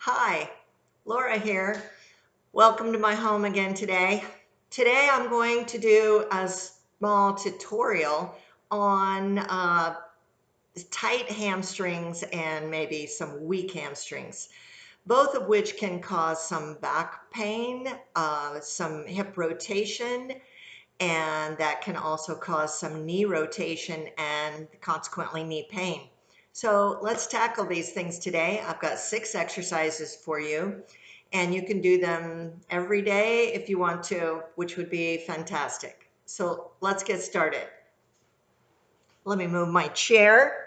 Hi, Laura here. Welcome to my home again today. Today I'm going to do a small tutorial on tight hamstrings and maybe some weak hamstrings, both of which can cause some back pain, some hip rotation, and that can also cause some knee rotation and consequently knee pain. So let's tackle these things today. I've got 6 exercises for you, and you can do them every day if you want to, which would be fantastic. So let's get started. Let me move my chair.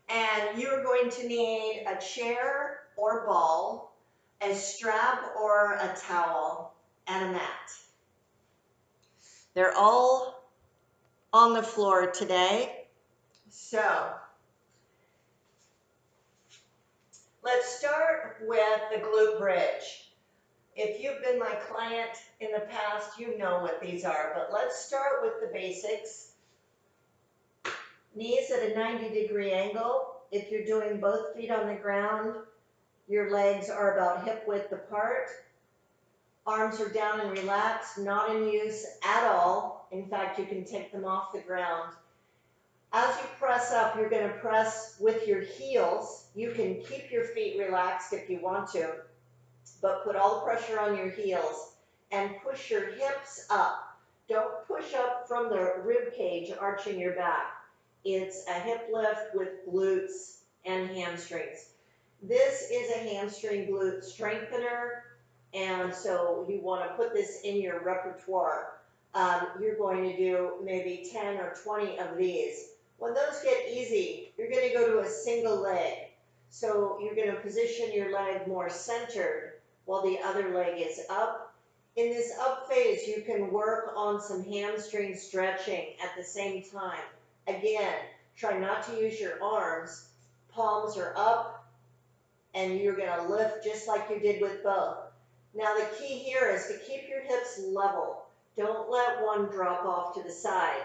And you're going to need a chair or ball, a strap or a towel, and a mat. They're all on the floor today. So let's start with the glute bridge. If you've been my client in the past, you know what these are, but let's start with the basics. Knees at a 90-degree angle. If you're doing both feet on the ground, your legs are about hip width apart. Arms are down and relaxed, not in use at all. In fact, you can take them off the ground. As you press up, you're going to press with your heels. You can keep your feet relaxed if you want to, but put all the pressure on your heels and push your hips up. Don't push up from the rib cage arching your back. It's a hip lift with glutes and hamstrings. This is a hamstring glute strengthener, and so you want to put this in your repertoire. You're going to do maybe 10 or 20 of these. When those get easy, you're going to go to a single leg. So you're going to position your leg more centered while the other leg is up. In this up phase, you can work on some hamstring stretching at the same time. Again, try not to use your arms. Palms are up, and you're going to lift just like you did with both. Now the key here is to keep your hips level. Don't let one drop off to the side.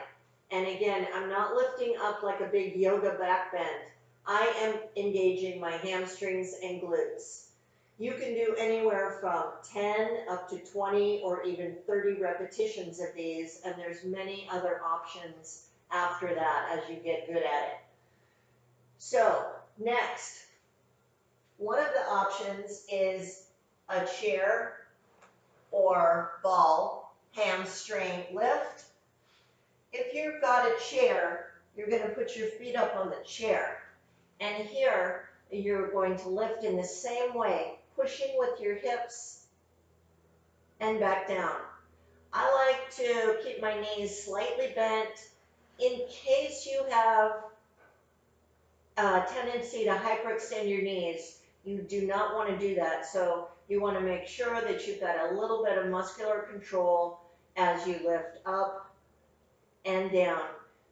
And again, I'm not lifting up like a big yoga back bend. I am engaging my hamstrings and glutes. You can do anywhere from 10 up to 20 or even 30 repetitions of these, and there's many other options after that as you get good at it. So next, one of the options is a chair or ball hamstring lift. If you've got a chair, you're going to put your feet up on the chair. And here, you're going to lift in the same way, pushing with your hips and back down. I like to keep my knees slightly bent in case you have a tendency to hyperextend your knees. You do not want to do that. So you want to make sure that you've got a little bit of muscular control as you lift up and down.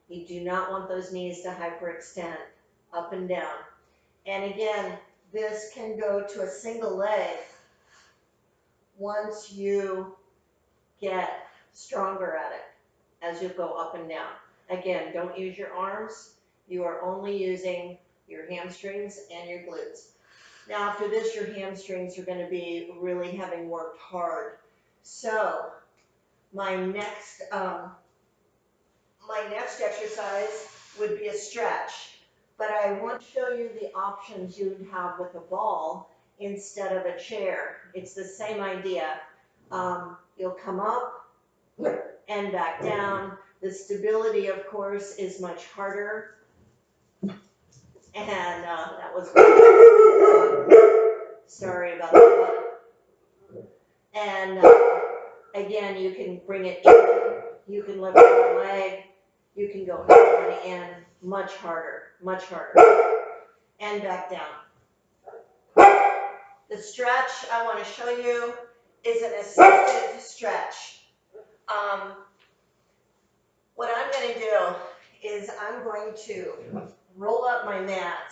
You do not want those knees to hyperextend up and down. And again, this can go to a single leg once you get stronger at it as you go up and down. Again, don't use your arms. You are only using your hamstrings and your glutes. Now after this, your hamstrings are going to be really having worked hard. So my next exercise would be a stretch, but I want to show you the options you'd have with a ball instead of a chair. It's the same idea. You'll come up and back down. The stability, of course, is much harder. And that was, sorry about that. And again, you can bring it in, you can lift one leg, you can go out and in, much harder, and back down. The stretch I want to show you is an assisted stretch. What I'm going to do is I'm going to roll up my mat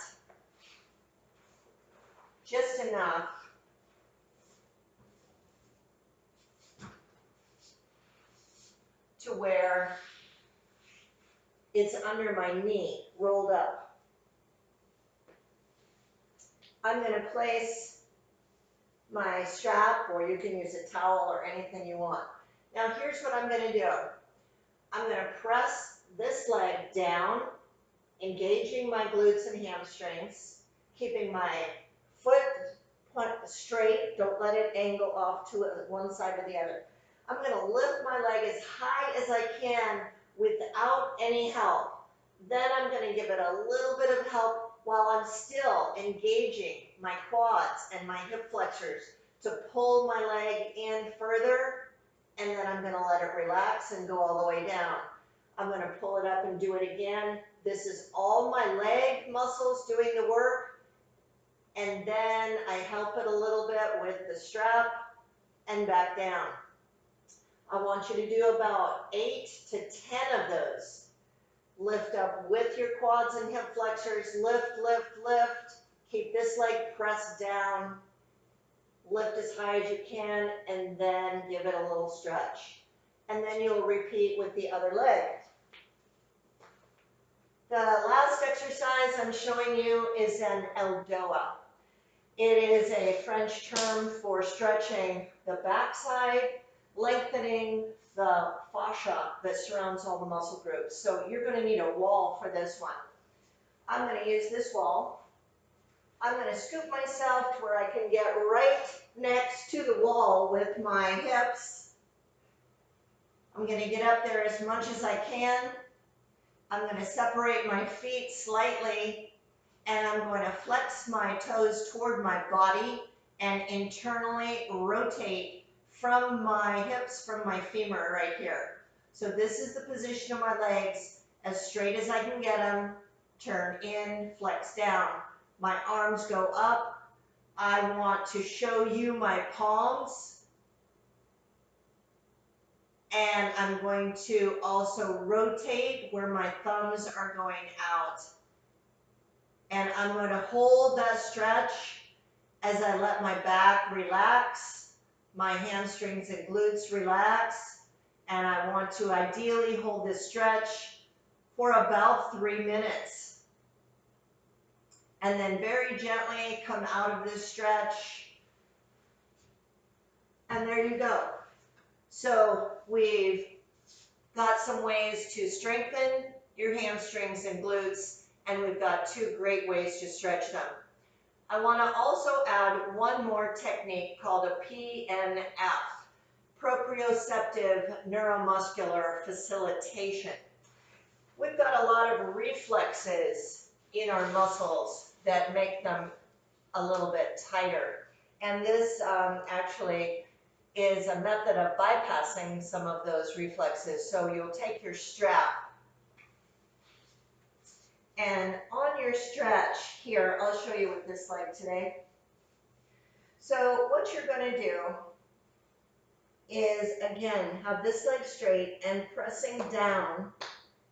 just enough to where it's under my knee, rolled up. I'm going to place my strap, or you can use a towel or anything you want. Now here's what I'm going to do. I'm going to press this leg down, engaging my glutes and hamstrings, keeping my foot straight. Don't let it angle off to one side or the other. I'm going to lift my leg as high as I can without any help. Then I'm going to give it a little bit of help while I'm still engaging my quads and my hip flexors to pull my leg in further, and then I'm going to let it relax and go all the way down. I'm going to pull it up and do it again. This is all my leg muscles doing the work, and then I help it a little bit with the strap and back down. I want you to do about 8 to 10 of those. Lift up with your quads and hip flexors. Lift, lift, lift. Keep this leg pressed down. Lift as high as you can, and then give it a little stretch. And then you'll repeat with the other leg. The last exercise I'm showing you is an eldoa. It is a French term for stretching the backside, lengthening the fascia that surrounds all the muscle groups. So you're going to need a wall for this one. I'm going to use this wall. I'm going to scoop myself to where I can get right next to the wall with my hips. I'm going to get up there as much as I can. I'm going to separate my feet slightly, and I'm going to flex my toes toward my body and internally rotate from my hips, from my femur right here. So this is the position of my legs, as straight as I can get them. Turn in, flex down. My arms go up. I want to show you my palms. And I'm going to also rotate where my thumbs are going out. And I'm going to hold that stretch as I let my back relax, my hamstrings and glutes relax. And I want to ideally hold this stretch for about 3 minutes. And then very gently come out of this stretch. And there you go. So we've got some ways to strengthen your hamstrings and glutes, and we've got 2 great ways to stretch them. I want to also add one more technique called a PNF, proprioceptive neuromuscular facilitation. We've got a lot of reflexes in our muscles that make them a little bit tighter. And this actually is a method of bypassing some of those reflexes. So you'll take your strap, and on your stretch here, I'll show you with this leg today. So what you're going to do is, again, have this leg straight and pressing down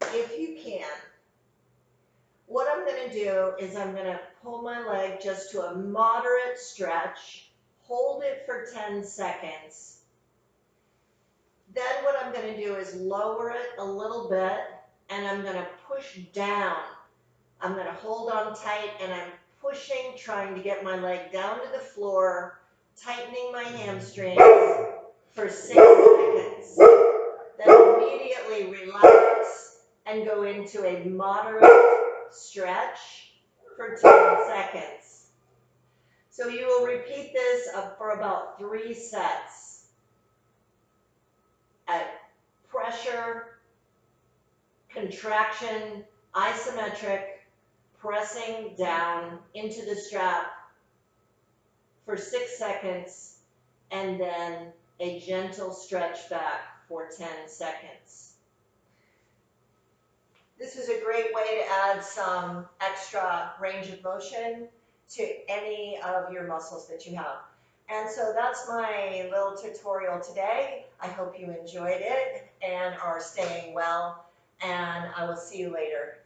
if you can. What I'm going to do is I'm going to pull my leg just to a moderate stretch, hold it for 10 seconds. Then what I'm going to do is lower it a little bit, and I'm going to push down. I'm going to hold on tight, and I'm pushing, trying to get my leg down to the floor, tightening my hamstrings for 6 seconds. Then immediately relax and go into a moderate stretch for 10 seconds. So you will repeat this for about 3 sets. At pressure, contraction, isometric, pressing down into the strap for 6 seconds, and then a gentle stretch back for 10 seconds. This is a great way to add some extra range of motion to any of your muscles that you have. And so that's my little tutorial today. I hope you enjoyed it and are staying well, and I will see you later.